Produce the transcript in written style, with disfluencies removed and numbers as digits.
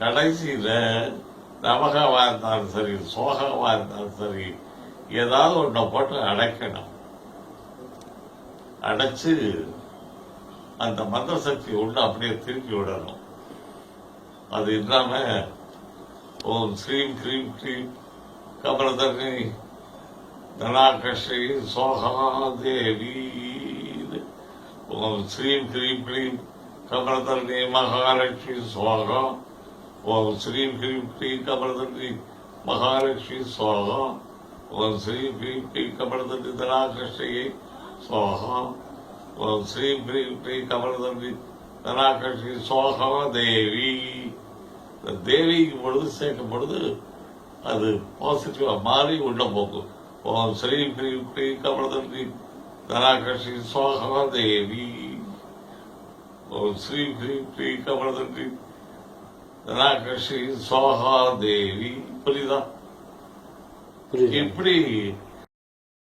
கடைசியில நமகவா இருந்தாலும் சரி, சோகவா இருந்தாலும் சரி, ஏதாவது ஒன்றை போட்டு அடைக்கணும். அடைச்சு அந்த மந்திர சக்தி ஒன்று அப்படியே திருப்பி விடணும். அது இல்லாம ஓம் ஸ்ரீம் கிரீம் கிரீம் கமலதர்ணி தனாகஷி சோகா தேவி, ஓம் ஸ்ரீம் கிரீம் கிரீம் கமலதர்ணி மகாலட்சுமி சோகா, ஓம் ஸ்ரீம் கிரீம் கிரீம் கமலதர்ணி மகாலட்சுமி சோகா, ஓம் ஸ்ரீம் கிரீம் கிரீம் கமலதர்ணி தனாகஷி சோகா, ஓம் ஸ்ரீம் கிரீம் கிரீம் கமலதர்ணி தனாகஷி சோகா தேவி. இந்த தேவிக்கு பொழுது சேர்க்கும் பொழுது அது பாசிட்டிவா மாறி உள்ள போகும். ஓம் ஸ்ரீம் கிரீம் கிரீம் கமலதர்ணி தனாகஷி சோகா தேவி, ஓம் ஸ்ரீம் கிரீம் கிரீம் கமலதர்ணி தனாகஷி சோகா தேவி. புரியுதா? இப்படி